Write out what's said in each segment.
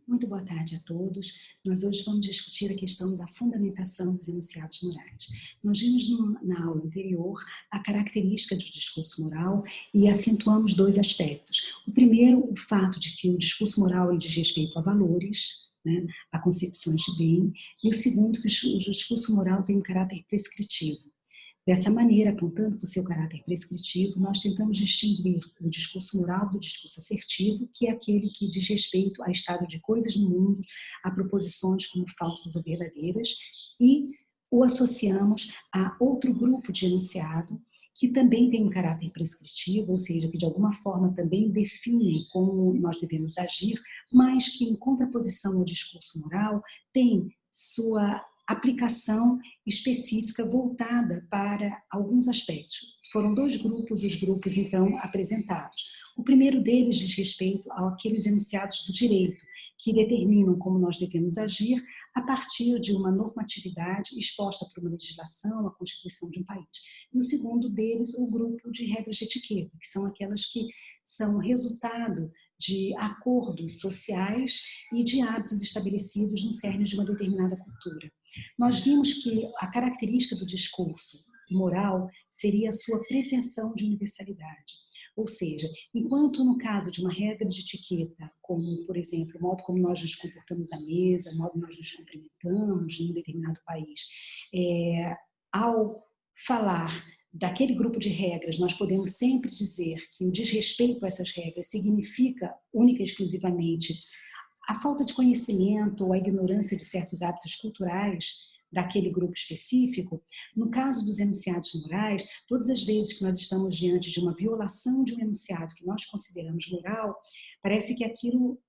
Muito boa tarde a todos. Nós hoje vamos discutir a questão da fundamentação dos enunciados morais. Nós vimos na aula anterior a característica do discurso moral e acentuamos dois aspectos. O primeiro, o fato de que o discurso moral ele diz respeito a valores, né, a concepções de bem, e o segundo, que o discurso moral tem um caráter prescritivo. Dessa maneira, apontando para o seu caráter prescritivo, nós tentamos distinguir o discurso moral do discurso assertivo, que é aquele que diz respeito a estado de coisas no mundo, a proposições como falsas ou verdadeiras, e o associamos a outro grupo de enunciado, que também tem um caráter prescritivo, ou seja, que de alguma forma também define como nós devemos agir, mas que em contraposição ao discurso moral tem sua aplicação específica voltada para alguns aspectos. Foram dois grupos, os grupos então apresentados. O primeiro deles diz respeito àqueles enunciados do direito, que determinam como nós devemos agir a partir de uma normatividade exposta por uma legislação, a Constituição de um país. E o segundo deles, o grupo de regras de etiqueta, que são aquelas que são resultado de acordos sociais e de hábitos estabelecidos no cerne de uma determinada cultura. Nós vimos que a característica do discurso moral seria a sua pretensão de universalidade. Ou seja, enquanto no caso de uma regra de etiqueta, como, por exemplo, o modo como nós nos comportamos à mesa, o modo como nós nos cumprimentamos em um determinado país, ao falar daquele grupo de regras, nós podemos sempre dizer que o desrespeito a essas regras significa única e exclusivamente a falta de conhecimento ou a ignorância de certos hábitos culturais daquele grupo específico. No caso dos enunciados morais, todas as vezes que nós estamos diante de uma violação de um enunciado que nós consideramos moral, parece que aquilo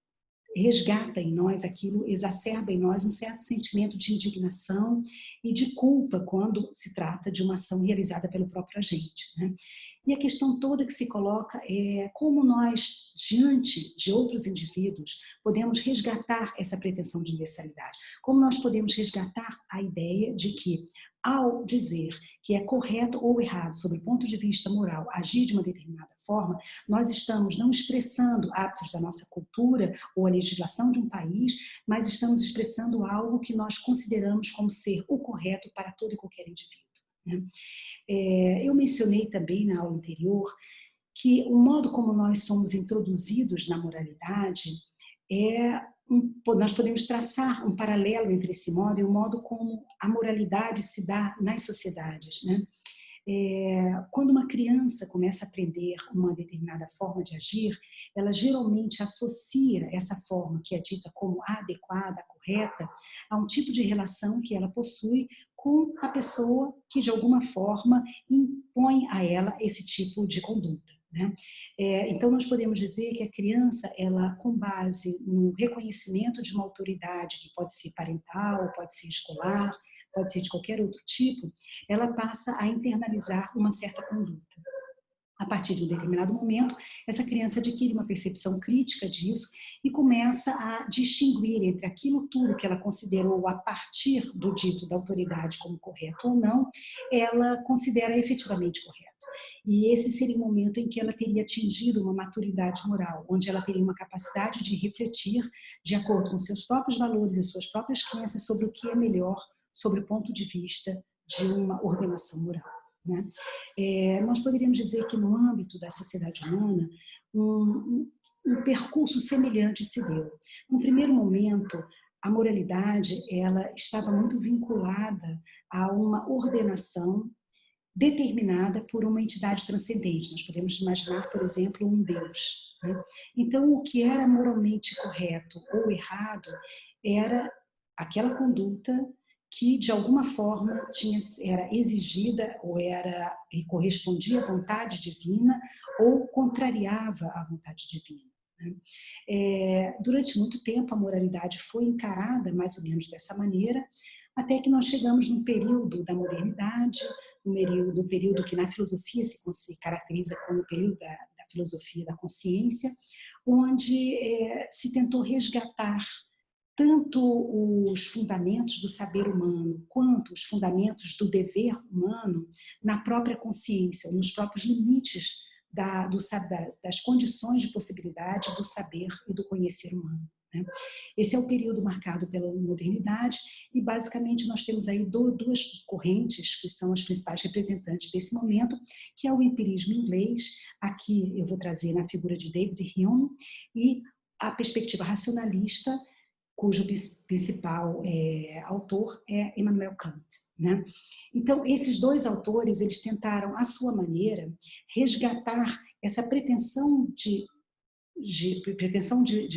resgata em nós, aquilo exacerba em nós um certo sentimento de indignação e de culpa quando se trata de uma ação realizada pelo próprio agente, né? E a questão toda que se coloca é como nós, diante de outros indivíduos, podemos resgatar essa pretensão de universalidade, como nós podemos resgatar a ideia de que, ao dizer que é correto ou errado, sob o ponto de vista moral, agir de uma determinada forma, nós estamos não expressando hábitos da nossa cultura ou a legislação de um país, mas estamos expressando algo que nós consideramos como ser o correto para todo e qualquer indivíduo, né? Eu mencionei também na aula anterior que o modo como nós somos introduzidos na moralidade nós podemos traçar um paralelo entre esse modo e o modo como a moralidade se dá nas sociedades, né? Quando uma criança começa a aprender uma determinada forma de agir, ela geralmente associa essa forma, que é dita como adequada, correta, a um tipo de relação que ela possui com a pessoa que, de alguma forma, impõe a ela esse tipo de conduta, né? Então, nós podemos dizer que a criança, ela, com base no reconhecimento de uma autoridade, que pode ser parental, pode ser escolar, pode ser de qualquer outro tipo, ela passa a internalizar uma certa conduta. A partir de um determinado momento, essa criança adquire uma percepção crítica disso e começa a distinguir entre aquilo tudo que ela considerou a partir do dito da autoridade como correto ou não, ela considera efetivamente correto. E esse seria o momento em que ela teria atingido uma maturidade moral, onde ela teria uma capacidade de refletir de acordo com seus próprios valores e suas próprias crenças sobre o que é melhor sobre o ponto de vista de uma ordenação moral, né? Nós poderíamos dizer que no âmbito da sociedade humana, um percurso semelhante se deu. No primeiro momento, a moralidade ela estava muito vinculada a uma ordenação determinada por uma entidade transcendente. Nós podemos imaginar, por exemplo, um Deus, né? Então, o que era moralmente correto ou errado era aquela conduta que de alguma forma era exigida ou correspondia à vontade divina ou contrariava a vontade divina, né? Durante muito tempo a moralidade foi encarada mais ou menos dessa maneira, até que nós chegamos num período da modernidade, no período que na filosofia se caracteriza como o período da filosofia da consciência, onde se tentou resgatar tanto os fundamentos do saber humano, quanto os fundamentos do dever humano na própria consciência, nos próprios limites das condições de possibilidade do saber e do conhecer humano. né? Esse é o período marcado pela modernidade e basicamente nós temos aí duas correntes que são as principais representantes desse momento, que é o empirismo inglês, aqui eu vou trazer na figura de David Hume, e a perspectiva racionalista, cujo principal autor é Immanuel Kant, né? Então, esses dois autores, eles tentaram, à sua maneira, resgatar essa pretensão de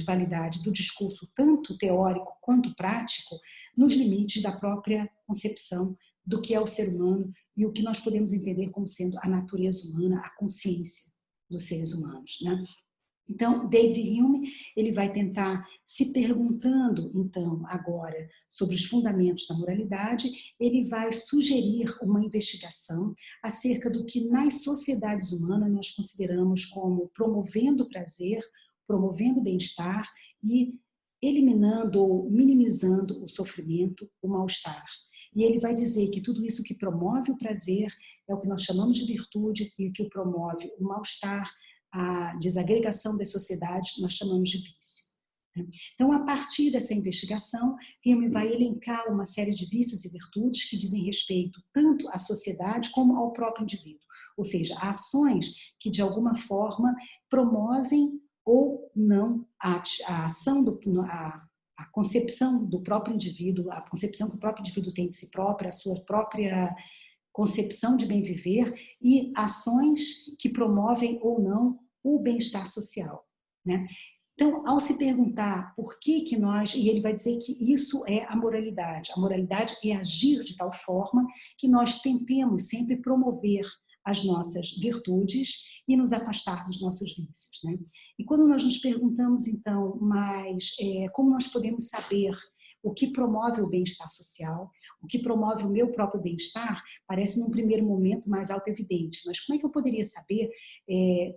validade do discurso, tanto teórico quanto prático, nos limites da própria concepção do que é o ser humano e o que nós podemos entender como sendo a natureza humana, a consciência dos seres humanos, né? Então, David Hume, ele vai tentar, se perguntando, então, agora, sobre os fundamentos da moralidade, ele vai sugerir uma investigação acerca do que nas sociedades humanas nós consideramos como promovendo o prazer, promovendo o bem-estar e eliminando ou minimizando o sofrimento, o mal-estar. E ele vai dizer que tudo isso que promove o prazer é o que nós chamamos de virtude e o que promove o mal-estar, a desagregação das sociedades, nós chamamos de vício. Então, a partir dessa investigação, Hume vai elencar uma série de vícios e virtudes que dizem respeito tanto à sociedade como ao próprio indivíduo, ou seja, ações que de alguma forma promovem ou não a ação a concepção do próprio indivíduo, a concepção que o próprio indivíduo tem de si próprio, a sua própria concepção de bem viver e ações que promovem ou não o bem-estar social, né? Então, ao se perguntar por que nós, e ele vai dizer que isso é a moralidade é agir de tal forma que nós tentemos sempre promover as nossas virtudes e nos afastar dos nossos vícios, né? E quando nós nos perguntamos, então, mas como nós podemos saber o que promove o bem-estar social, o que promove o meu próprio bem-estar, parece num primeiro momento mais autoevidente, mas como é que eu poderia saber,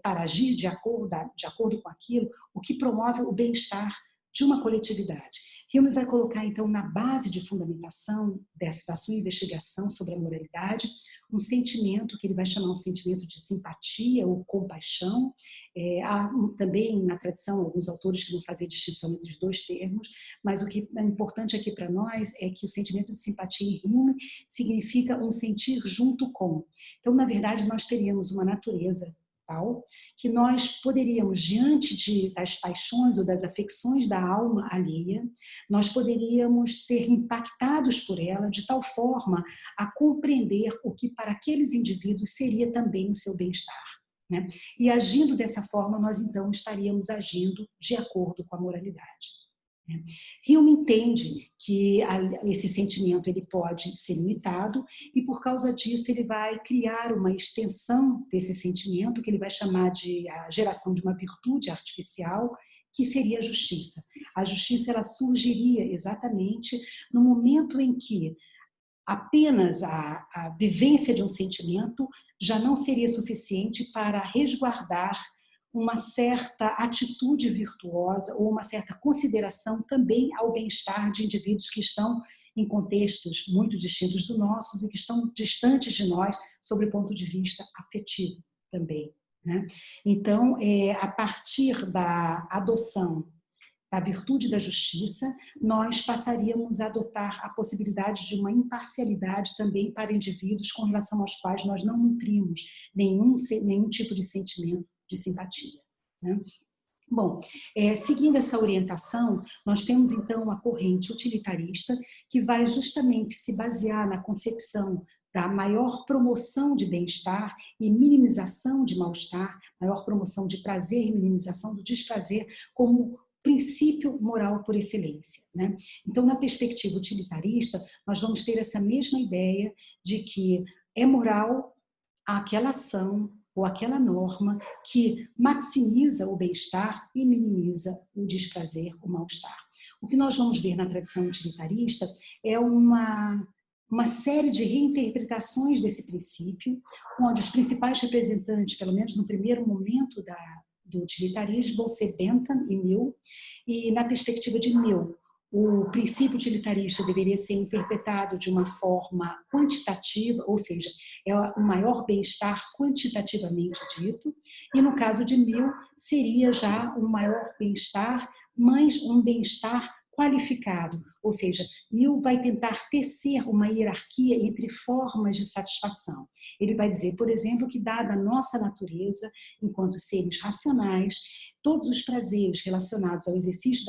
para agir de acordo com aquilo, o que promove o bem-estar de uma coletividade? Hume vai colocar, então, na base de fundamentação da sua investigação sobre a moralidade, um sentimento que ele vai chamar um sentimento de simpatia ou compaixão. Há também na tradição alguns autores que vão fazer distinção entre os dois termos, mas o que é importante aqui para nós é que o sentimento de simpatia em Hume significa um sentir junto com. Então, na verdade, nós teríamos uma natureza tal que nós poderíamos, diante das paixões ou das afecções da alma alheia, nós poderíamos ser impactados por ela de tal forma a compreender o que para aqueles indivíduos seria também o seu bem-estar, né? E agindo dessa forma, nós então estaríamos agindo de acordo com a moralidade. Hume entende que esse sentimento ele pode ser limitado e por causa disso ele vai criar uma extensão desse sentimento que ele vai chamar de a geração de uma virtude artificial, que seria a justiça. A justiça ela surgiria exatamente no momento em que apenas a vivência de um sentimento já não seria suficiente para resguardar uma certa atitude virtuosa ou uma certa consideração também ao bem-estar de indivíduos que estão em contextos muito distintos do nossos e que estão distantes de nós sob o ponto de vista afetivo também, né? Então, a partir da adoção da virtude da justiça, nós passaríamos a adotar a possibilidade de uma imparcialidade também para indivíduos com relação aos quais nós não nutrimos nenhum tipo de sentimento de simpatia, né? Bom, seguindo essa orientação, nós temos então uma corrente utilitarista que vai justamente se basear na concepção da maior promoção de bem-estar e minimização de mal-estar, maior promoção de prazer e minimização do desprazer como princípio moral por excelência, né? Então, na perspectiva utilitarista, nós vamos ter essa mesma ideia de que é moral aquela ação ou aquela norma que maximiza o bem-estar e minimiza o desprazer, o mal-estar. O que nós vamos ver na tradição utilitarista é uma série de reinterpretações desse princípio, onde os principais representantes, pelo menos no primeiro momento do utilitarismo, vão ser Bentham e Mill, e na perspectiva de Mill, o princípio utilitarista deveria ser interpretado de uma forma quantitativa, ou seja, é o maior bem-estar quantitativamente dito, e no caso de Mill, seria já um maior bem-estar mas um bem-estar qualificado, ou seja, Jung vai tentar tecer uma hierarquia entre formas de satisfação. Ele vai dizer, por exemplo, que dada a nossa natureza, enquanto seres racionais, todos os prazeres relacionados ao exercício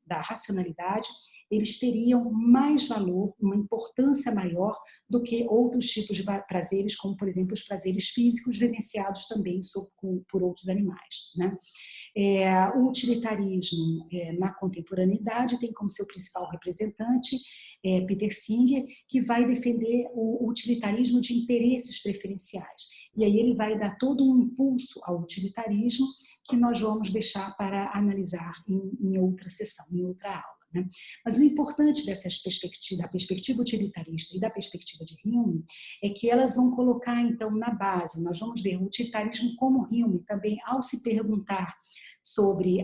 da racionalidade, eles teriam mais valor, uma importância maior do que outros tipos de prazeres, como, por exemplo, os prazeres físicos vivenciados também por outros animais, né? O utilitarismo na contemporaneidade tem como seu principal representante Peter Singer, que vai defender o utilitarismo de interesses preferenciais. E aí ele vai dar todo um impulso ao utilitarismo que nós vamos deixar para analisar em outra sessão, em outra aula, né? Mas o importante dessas perspectivas, da perspectiva utilitarista e da perspectiva de Hume, é que elas vão colocar, então, na base, nós vamos ver o utilitarismo como Hume também, ao se perguntar sobre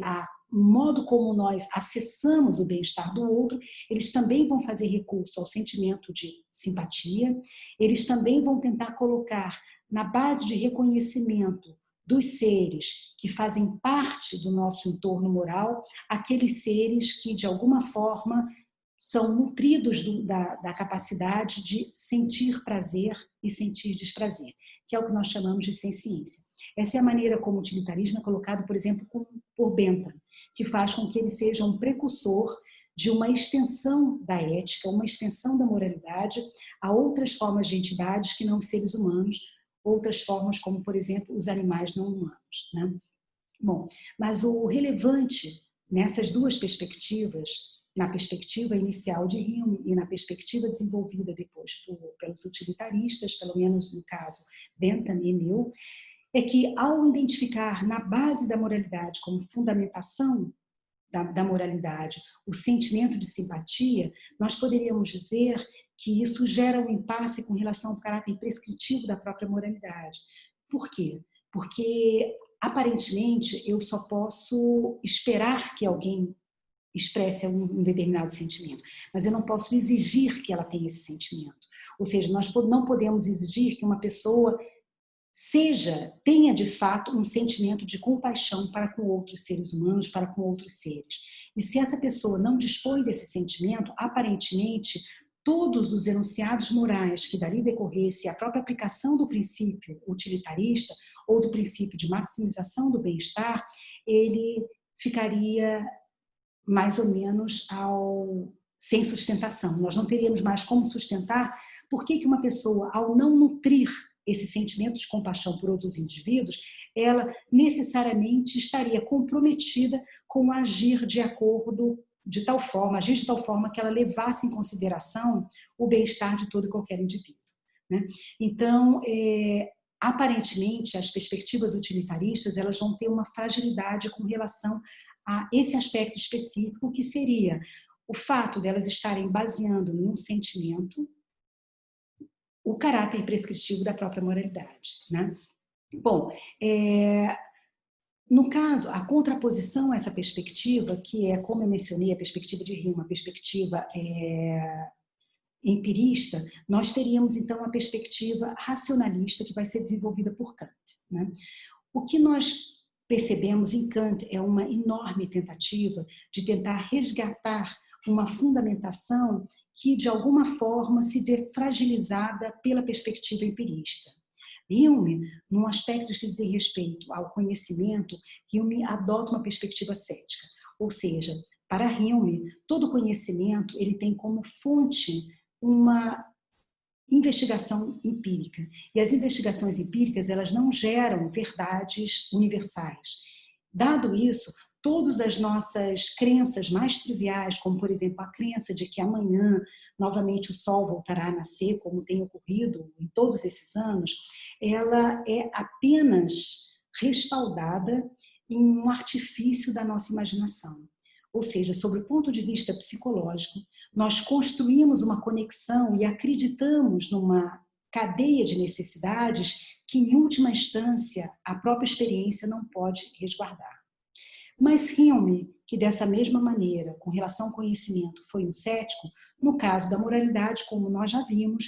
o modo como nós acessamos o bem-estar do outro, eles também vão fazer recurso ao sentimento de simpatia, eles também vão tentar colocar na base de reconhecimento dos seres que fazem parte do nosso entorno moral, aqueles seres que, de alguma forma, são nutridos da capacidade de sentir prazer e sentir desprazer, que é o que nós chamamos de senciência. Essa é a maneira como o utilitarismo é colocado, por exemplo, por Bentham, que faz com que ele seja um precursor de uma extensão da ética, uma extensão da moralidade a outras formas de entidades que não os seres humanos, outras formas como, por exemplo, os animais não humanos, né? Bom, mas o relevante nessas duas perspectivas, na perspectiva inicial de Hume e na perspectiva desenvolvida depois pelos utilitaristas, pelo menos no caso Bentham e Mill, é que ao identificar na base da moralidade como fundamentação da moralidade o sentimento de simpatia, nós poderíamos dizer que isso gera um impasse com relação ao caráter prescritivo da própria moralidade. Por quê? Porque, aparentemente, eu só posso esperar que alguém expresse um determinado sentimento, mas eu não posso exigir que ela tenha esse sentimento. Ou seja, nós não podemos exigir que uma pessoa tenha de fato um sentimento de compaixão para com outros seres humanos, para com outros seres. E se essa pessoa não dispõe desse sentimento, aparentemente, todos os enunciados morais que dali decorresse, a própria aplicação do princípio utilitarista ou do princípio de maximização do bem-estar, ele ficaria mais ou menos sem sustentação. Nós não teríamos mais como sustentar por que uma pessoa, ao não nutrir esse sentimento de compaixão por outros indivíduos, ela necessariamente estaria comprometida com agir de acordo de tal forma, agir de tal forma que ela levasse em consideração o bem-estar de todo e qualquer indivíduo, né? Então, aparentemente, as perspectivas utilitaristas elas vão ter uma fragilidade com relação a esse aspecto específico, que seria o fato delas estarem baseando em um sentimento o caráter prescritivo da própria moralidade, né? Bom, no caso, a contraposição a essa perspectiva, que é, como eu mencionei, a perspectiva de Hume, uma perspectiva empirista, nós teríamos então a perspectiva racionalista que vai ser desenvolvida por Kant, né? O que nós percebemos em Kant é uma enorme tentativa de tentar resgatar uma fundamentação que, de alguma forma, se vê fragilizada pela perspectiva empirista. Hume, num aspecto que diz respeito ao conhecimento, Hume adota uma perspectiva cética, ou seja, para Hume, todo conhecimento ele tem como fonte uma investigação empírica. E as investigações empíricas, elas não geram verdades universais. Dado isso, todas as nossas crenças mais triviais, como, por exemplo, a crença de que amanhã, novamente, o sol voltará a nascer, como tem ocorrido em todos esses anos, ela é apenas respaldada em um artifício da nossa imaginação. Ou seja, sob o ponto de vista psicológico, nós construímos uma conexão e acreditamos numa cadeia de necessidades que, em última instância, a própria experiência não pode resguardar. Mas Hume, que dessa mesma maneira, com relação ao conhecimento, foi um cético, no caso da moralidade, como nós já vimos,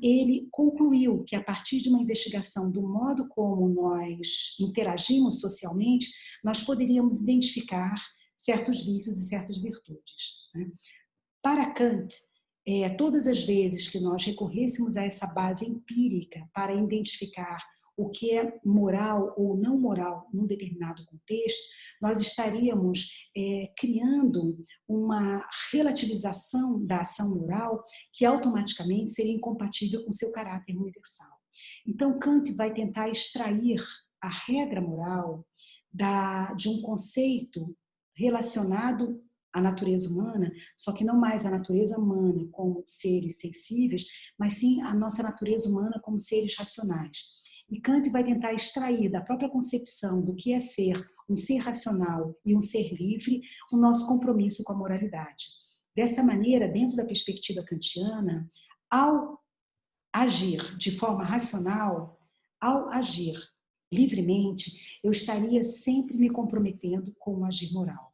ele concluiu que a partir de uma investigação do modo como nós interagimos socialmente, nós poderíamos identificar certos vícios e certas virtudes, né? Para Kant, todas as vezes que nós recorrêssemos a essa base empírica para identificar o que é moral ou não moral num determinado contexto, nós estaríamos criando uma relativização da ação moral que automaticamente seria incompatível com seu caráter universal. Então, Kant vai tentar extrair a regra moral de um conceito relacionado à natureza humana, só que não mais a natureza humana como seres sensíveis, mas sim a nossa natureza humana como seres racionais. E Kant vai tentar extrair da própria concepção do que é ser um ser racional e um ser livre o nosso compromisso com a moralidade. Dessa maneira, dentro da perspectiva kantiana, ao agir de forma racional, ao agir livremente, eu estaria sempre me comprometendo com o agir moral,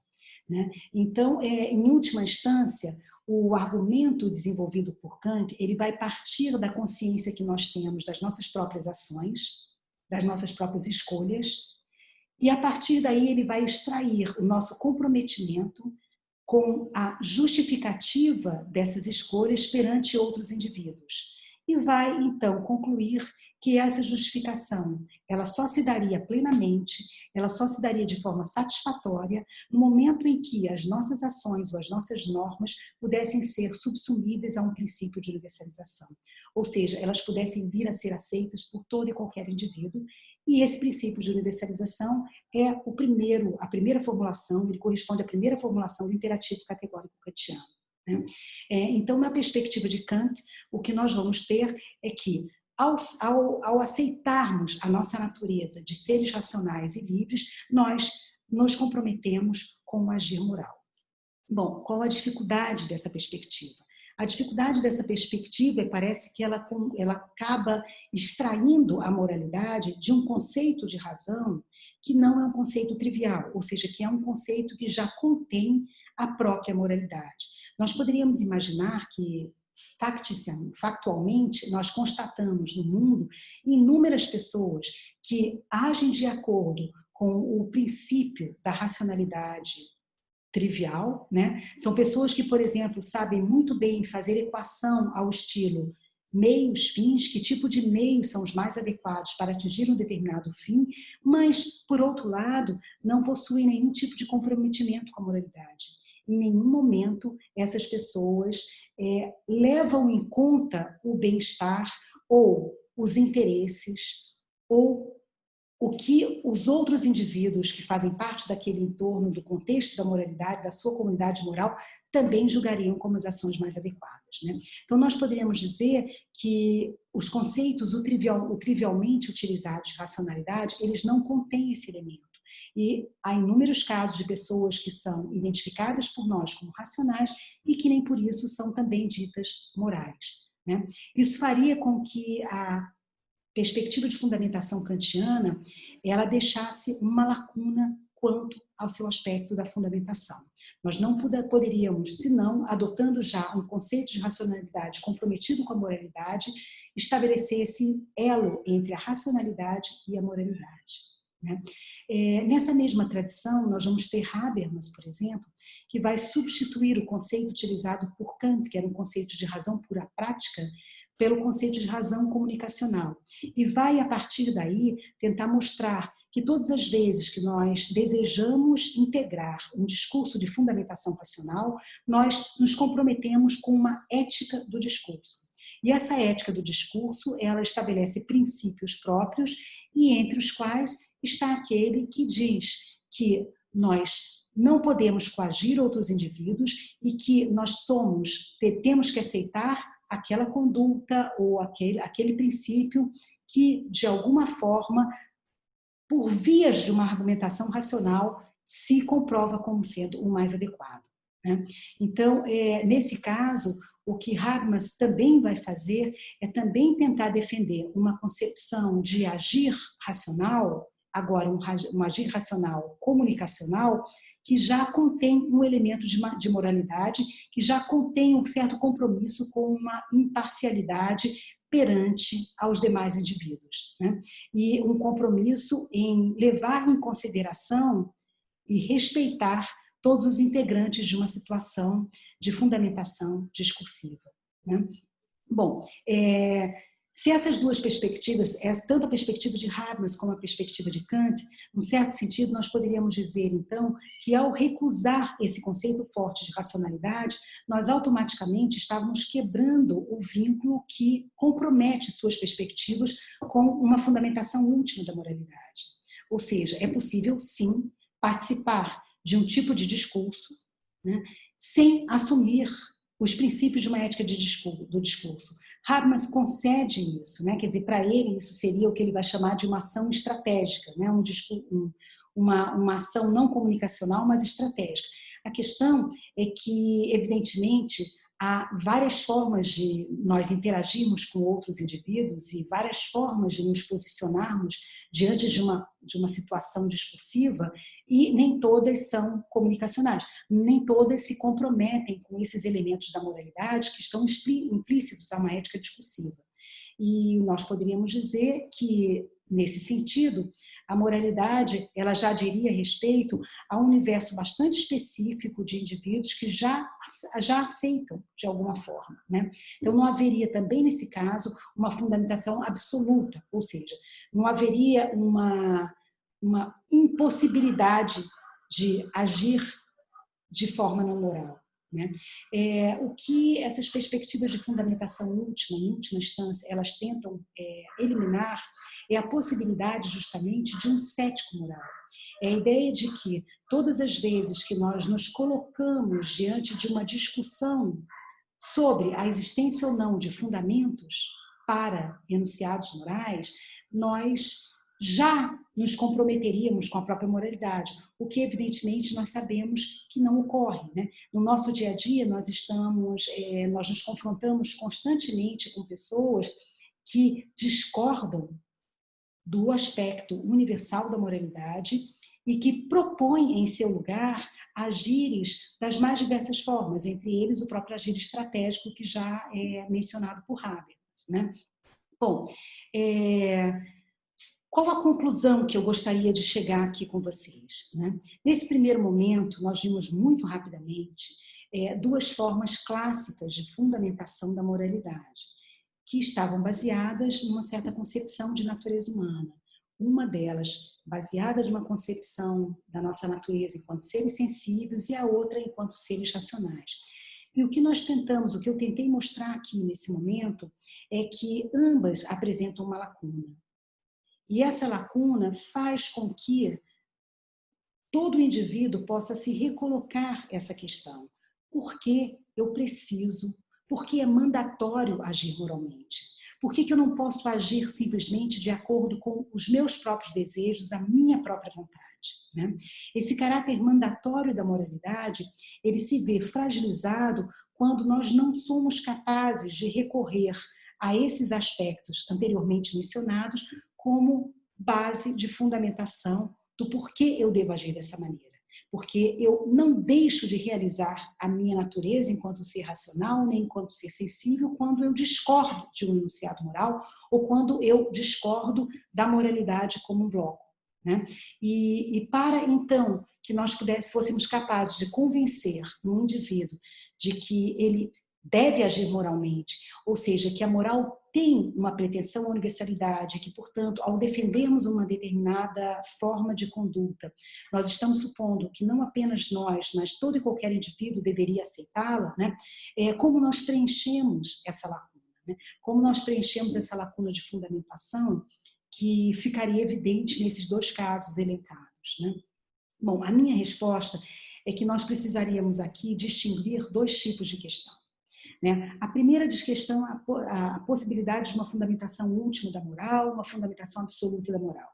né? Então, em última instância, o argumento desenvolvido por Kant, ele vai partir da consciência que nós temos das nossas próprias ações, das nossas próprias escolhas, e a partir daí ele vai extrair o nosso comprometimento com a justificativa dessas escolhas perante outros indivíduos. E vai, então, concluir que essa justificação, ela só se daria plenamente, ela só se daria de forma satisfatória no momento em que as nossas ações ou as nossas normas pudessem ser subsumíveis a um princípio de universalização. Ou seja, elas pudessem vir a ser aceitas por todo e qualquer indivíduo. E esse princípio de universalização é a primeira formulação, ele corresponde à primeira formulação do imperativo categórico kantiano, né? Então, na perspectiva de Kant, o que nós vamos ter é que, ao aceitarmos a nossa natureza de seres racionais e livres, nós nos comprometemos com o agir moral. Bom, qual a dificuldade dessa perspectiva? A dificuldade dessa perspectiva parece que ela acaba extraindo a moralidade de um conceito de razão que não é um conceito trivial, ou seja, que é um conceito que já contém a própria moralidade. Nós poderíamos imaginar que, factualmente, nós constatamos no mundo inúmeras pessoas que agem de acordo com o princípio da racionalidade trivial, né? São pessoas que, por exemplo, sabem muito bem fazer equação ao estilo meios, fins, que tipo de meios são os mais adequados para atingir um determinado fim, mas, por outro lado, não possuem nenhum tipo de comprometimento com a moralidade. Em nenhum momento essas pessoas levam em conta o bem-estar ou os interesses ou o que os outros indivíduos que fazem parte daquele entorno, do contexto da moralidade, da sua comunidade moral, também julgariam como as ações mais adequadas, né? Então, nós poderíamos dizer que os conceitos, o trivialmente utilizados de racionalidade, eles não contêm esse elemento. E há inúmeros casos de pessoas que são identificadas por nós como racionais e que nem por isso são também ditas morais, né? Isso faria com que a perspectiva de fundamentação kantiana, ela deixasse uma lacuna quanto ao seu aspecto da fundamentação. Nós não poderíamos, senão, adotando já um conceito de racionalidade comprometido com a moralidade, estabelecer esse elo entre a racionalidade e a moralidade, né? Nessa mesma tradição, nós vamos ter Habermas, por exemplo, que vai substituir o conceito utilizado por Kant, que era um conceito de razão pura prática, pelo conceito de razão comunicacional. E vai, a partir daí, tentar mostrar que todas as vezes que nós desejamos integrar um discurso de fundamentação racional, nós nos comprometemos com uma ética do discurso. E essa ética do discurso, ela estabelece princípios próprios, e entre os quais está aquele que diz que nós não podemos coagir outros indivíduos e que nós temos que aceitar aquela conduta ou aquele princípio que, de alguma forma, por vias de uma argumentação racional, se comprova como sendo o mais adequado, né? Então, nesse caso, o que Habermas também vai fazer é também tentar defender uma concepção de agir racional, agora um agir racional comunicacional, que já contém um elemento de moralidade, que já contém um certo compromisso com uma imparcialidade perante aos demais indivíduos, né? E um compromisso em levar em consideração e respeitar todos os integrantes de uma situação de fundamentação discursiva, né? Bom, se essas duas perspectivas, tanto a perspectiva de Habermas como a perspectiva de Kant, num certo sentido, nós poderíamos dizer, então, que ao recusar esse conceito forte de racionalidade, nós automaticamente estávamos quebrando o vínculo que compromete suas perspectivas com uma fundamentação última da moralidade. Ou seja, é possível, sim, participar de um tipo de discurso, né, sem assumir os princípios de uma ética do discurso. Habermas concede isso, né? Quer dizer, para ele isso seria o que ele vai chamar de uma ação estratégica, né? Uma ação não comunicacional, mas estratégica. A questão é que, evidentemente, há várias formas de nós interagirmos com outros indivíduos e várias formas de nos posicionarmos diante de uma situação discursiva, e nem todas são comunicacionais, nem todas se comprometem com esses elementos da moralidade que estão implícitos a uma ética discursiva. E nós poderíamos dizer que, nesse sentido, a moralidade ela já diria respeito a um universo bastante específico de indivíduos que já aceitam de alguma forma, né? Então não haveria também nesse caso uma fundamentação absoluta, ou seja, não haveria uma impossibilidade de agir de forma não moral, né? O que essas perspectivas de fundamentação última, em última instância, elas tentam eliminar é a possibilidade justamente de um cético moral. É a ideia de que todas as vezes que nós nos colocamos diante de uma discussão sobre a existência ou não de fundamentos para enunciados morais, nós já nos comprometeríamos com a própria moralidade, o que evidentemente nós sabemos que não ocorre, né? No nosso dia a dia nós nos confrontamos constantemente com pessoas que discordam do aspecto universal da moralidade e que propõem em seu lugar agires das mais diversas formas, entre eles o próprio agir estratégico que já é mencionado por Habermas, né? Bom, qual a conclusão que eu gostaria de chegar aqui com vocês, né? Nesse primeiro momento, nós vimos muito rapidamente duas formas clássicas de fundamentação da moralidade, que estavam baseadas numa certa concepção de natureza humana. Uma delas baseada numa concepção da nossa natureza enquanto seres sensíveis e a outra enquanto seres racionais. E o que eu tentei mostrar aqui nesse momento é que ambas apresentam uma lacuna. E essa lacuna faz com que todo indivíduo possa se recolocar essa questão. Por que eu preciso? Por que é mandatório agir moralmente? Por que eu não posso agir simplesmente de acordo com os meus próprios desejos, a minha própria vontade, né? Esse caráter mandatório da moralidade, ele se vê fragilizado quando nós não somos capazes de recorrer a esses aspectos anteriormente mencionados como base de fundamentação do porquê eu devo agir dessa maneira. Porque eu não deixo de realizar a minha natureza enquanto ser racional, nem enquanto ser sensível, quando eu discordo de um enunciado moral ou quando eu discordo da moralidade como um bloco, né? E para, então, que nós fôssemos capazes de convencer um indivíduo de que ele deve agir moralmente, ou seja, que a moral tem uma pretensão à universalidade, que, portanto, ao defendermos uma determinada forma de conduta, nós estamos supondo que não apenas nós, mas todo e qualquer indivíduo deveria aceitá-la, né? Como nós preenchemos essa lacuna, né? Como nós preenchemos essa lacuna de fundamentação que ficaria evidente nesses dois casos elencados, né? Bom, a minha resposta é que nós precisaríamos aqui distinguir dois tipos de questão, né? A primeira diz questão a possibilidade de uma fundamentação última da moral, uma fundamentação absoluta da moral.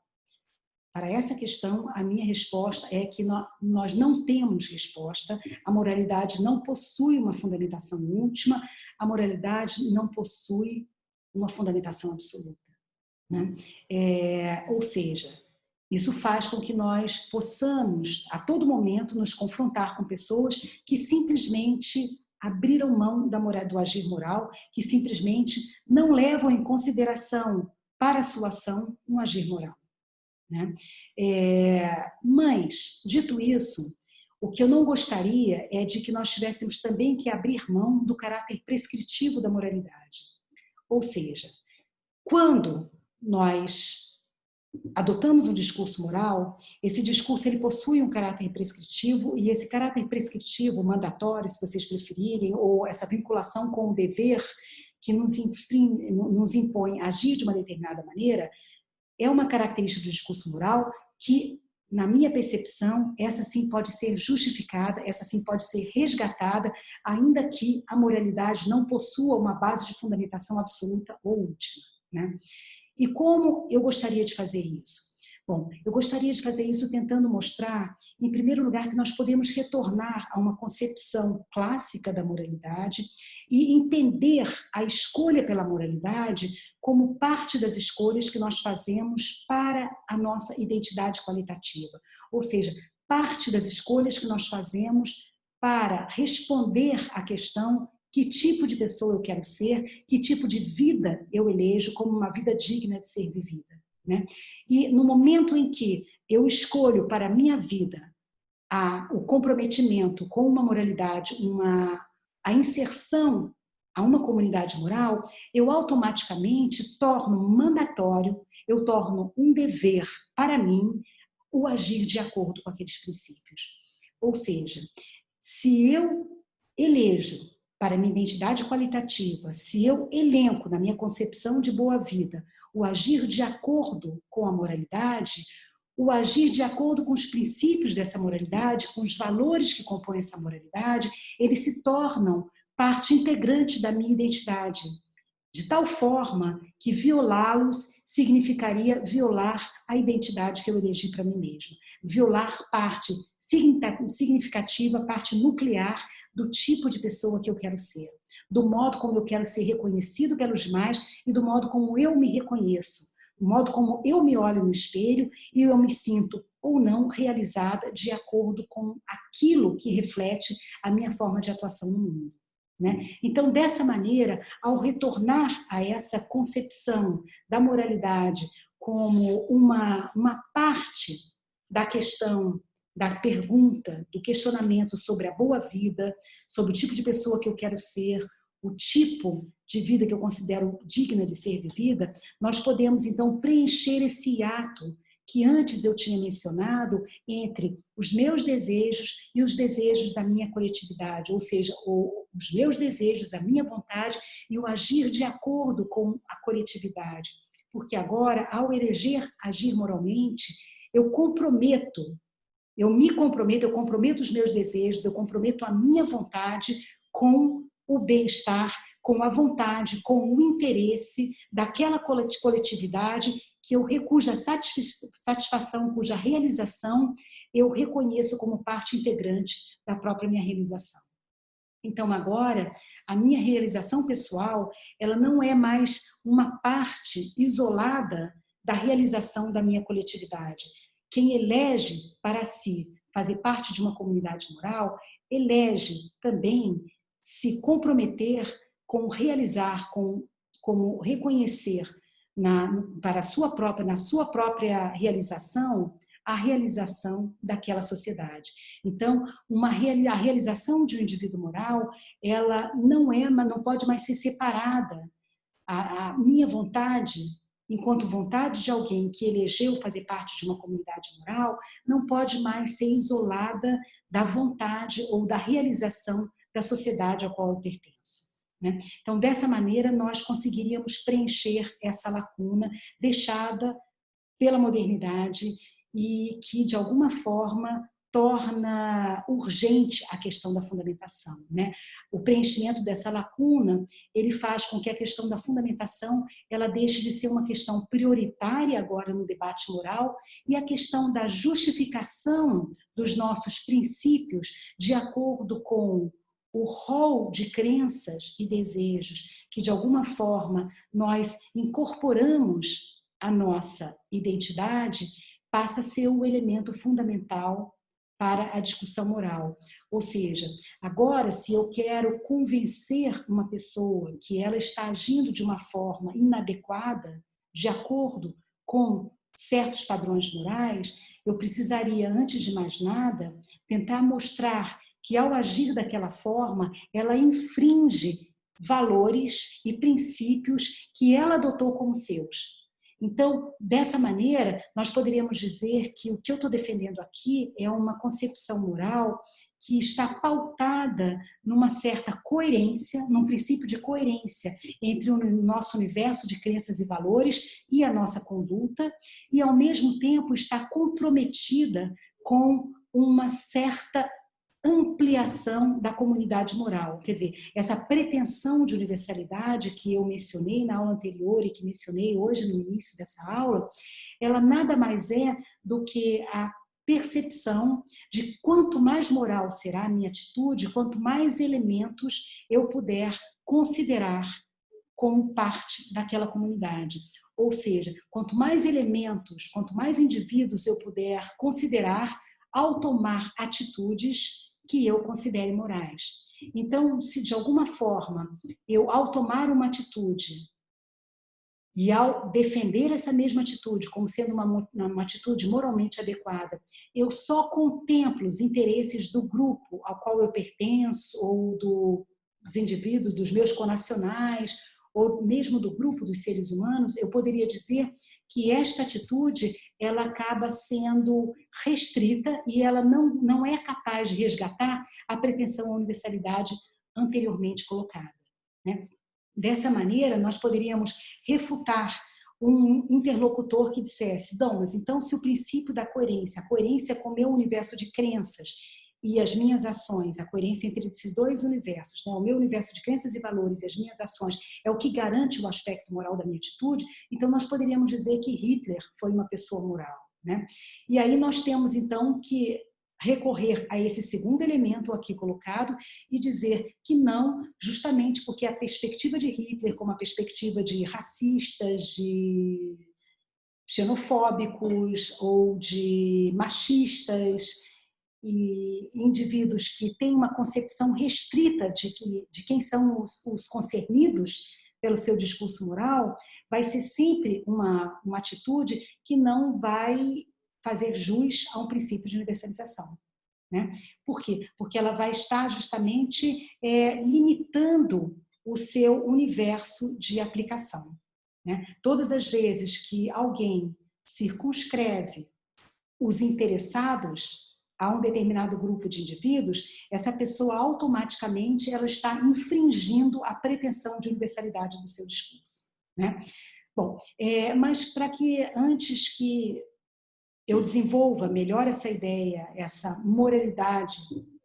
Para essa questão, a minha resposta é que nós não temos resposta, a moralidade não possui uma fundamentação última, a moralidade não possui uma fundamentação absoluta, né? Ou seja, isso faz com que nós possamos, a todo momento, nos confrontar com pessoas que simplesmente abriram mão do agir moral, que simplesmente não levam em consideração para a sua ação um agir moral, né? Mas, dito isso, O que eu não gostaria é de que nós tivéssemos também que abrir mão do caráter prescritivo da moralidade. Ou seja, quando nós adotamos um discurso moral, esse discurso ele possui um caráter prescritivo, e esse caráter prescritivo, mandatório, se vocês preferirem, ou essa vinculação com o dever que nos impõe agir de uma determinada maneira, é uma característica do discurso moral que, na minha percepção, essa sim pode ser justificada, essa sim pode ser resgatada, ainda que a moralidade não possua uma base de fundamentação absoluta ou última, né? E como eu gostaria de fazer isso? Bom, eu gostaria de fazer isso tentando mostrar, em primeiro lugar, que nós podemos retornar a uma concepção clássica da moralidade e entender a escolha pela moralidade como parte das escolhas que nós fazemos para a nossa identidade qualitativa. Ou seja, parte das escolhas que nós fazemos para responder à questão: que tipo de pessoa eu quero ser, que tipo de vida eu elejo como uma vida digna de ser vivida, né? E no momento em que eu escolho para a minha vida o comprometimento com uma moralidade, a inserção a uma comunidade moral, eu automaticamente torno mandatório, eu torno um dever para mim o agir de acordo com aqueles princípios. Ou seja, se eu elejo para a minha identidade qualitativa, se eu elenco na minha concepção de boa vida o agir de acordo com a moralidade, o agir de acordo com os princípios dessa moralidade, com os valores que compõem essa moralidade, eles se tornam parte integrante da minha identidade, de tal forma que violá-los significaria violar a identidade que eu elegi para mim mesmo, violar parte significativa, parte nuclear do tipo de pessoa que eu quero ser, do modo como eu quero ser reconhecido pelos demais e do modo como eu me reconheço, do modo como eu me olho no espelho e eu me sinto ou não realizada de acordo com aquilo que reflete a minha forma de atuação no mundo, né? Então, dessa maneira, ao retornar a essa concepção da moralidade como uma parte da questão, da pergunta, do questionamento sobre a boa vida, sobre o tipo de pessoa que eu quero ser, o tipo de vida que eu considero digna de ser vivida, nós podemos, então, preencher esse hiato que antes eu tinha mencionado entre os meus desejos e os desejos da minha coletividade, ou seja, os meus desejos, a minha vontade e o agir de acordo com a coletividade. Porque agora, ao eleger agir moralmente, eu me comprometo, eu comprometo os meus desejos, eu comprometo a minha vontade com o bem-estar, com a vontade, com o interesse daquela coletividade cuja satisfação, cuja realização eu reconheço como parte integrante da própria minha realização. Então, agora, a minha realização pessoal, ela não é mais uma parte isolada da realização da minha coletividade. Quem elege para si fazer parte de uma comunidade moral, elege também se comprometer com realizar, como reconhecer na sua própria realização, a realização daquela sociedade. Então, a realização de um indivíduo moral, ela não pode mais ser separada. A minha vontade, enquanto vontade de alguém que elegeu fazer parte de uma comunidade moral, não pode mais ser isolada da vontade ou da realização da sociedade a qual eu pertenço, né? Então, dessa maneira, nós conseguiríamos preencher essa lacuna deixada pela modernidade e que, de alguma forma, torna urgente a questão da fundamentação, né? O preenchimento dessa lacuna, ele faz com que a questão da fundamentação ela deixe de ser uma questão prioritária agora no debate moral e a questão da justificação dos nossos princípios de acordo com o rol de crenças e desejos que, de alguma forma, nós incorporamos à nossa identidade, passa a ser o elemento fundamental para a discussão moral. Ou seja, agora, se eu quero convencer uma pessoa que ela está agindo de uma forma inadequada, de acordo com certos padrões morais, eu precisaria, antes de mais nada, tentar mostrar que, ao agir daquela forma, ela infringe valores e princípios que ela adotou como seus. Então, dessa maneira, nós poderíamos dizer que o que eu estou defendendo aqui é uma concepção moral que está pautada numa certa coerência, num princípio de coerência entre o nosso universo de crenças e valores e a nossa conduta, e ao mesmo tempo está comprometida com uma certa ampliação da comunidade moral. Quer dizer, essa pretensão de universalidade que eu mencionei na aula anterior e que mencionei hoje no início dessa aula, ela nada mais é do que a percepção de quanto mais moral será a minha atitude, quanto mais elementos eu puder considerar como parte daquela comunidade. Ou seja, quanto mais elementos, quanto mais indivíduos eu puder considerar ao tomar atitudes que eu considere morais. Então, se de alguma forma eu, ao tomar uma atitude e ao defender essa mesma atitude como sendo uma atitude moralmente adequada, eu só contemplo os interesses do grupo ao qual eu pertenço, ou dos indivíduos, dos meus connacionais, ou mesmo do grupo dos seres humanos, eu poderia dizer que esta atitude ela acaba sendo restrita e ela não é capaz de resgatar a pretensão à universalidade anteriormente colocada, né? Dessa maneira, nós poderíamos refutar um interlocutor que dissesse: não, mas então se o princípio da coerência, a coerência com o meu universo de crenças e as minhas ações, a coerência entre esses dois universos, né, o meu universo de crenças e valores e as minhas ações é o que garante o aspecto moral da minha atitude, então nós poderíamos dizer que Hitler foi uma pessoa moral, né? E aí nós temos então que recorrer a esse segundo elemento aqui colocado e dizer que não, justamente porque a perspectiva de Hitler, como a perspectiva de racistas, de xenofóbicos ou de machistas e indivíduos que têm uma concepção restrita de quem são os concernidos pelo seu discurso moral, vai ser sempre uma atitude que não vai fazer jus a um princípio de universalização, né? Por quê? Porque ela vai estar justamente limitando o seu universo de aplicação, né? Todas as vezes que alguém circunscreve os interessados a um determinado grupo de indivíduos, essa pessoa automaticamente ela está infringindo a pretensão de universalidade do seu discurso, né? Bom, mas para que antes que eu desenvolva melhor essa ideia, essa moralidade,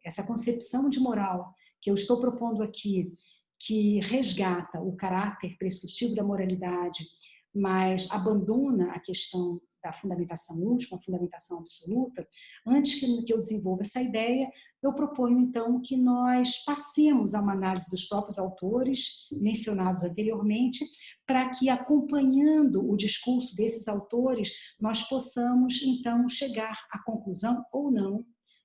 essa concepção de moral que eu estou propondo aqui, que resgata o caráter prescritivo da moralidade, mas abandona a questão da fundamentação última, a fundamentação absoluta, antes que eu desenvolva essa ideia, eu proponho então que nós passemos a uma análise dos próprios autores mencionados anteriormente, para que, acompanhando o discurso desses autores, nós possamos então chegar à conclusão ou não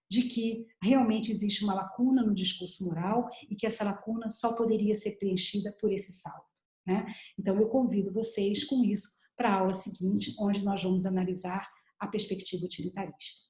de que realmente existe uma lacuna no discurso moral e que essa lacuna só poderia ser preenchida por esse salto, né? Então eu convido vocês com isso para a aula seguinte, onde nós vamos analisar a perspectiva utilitarista.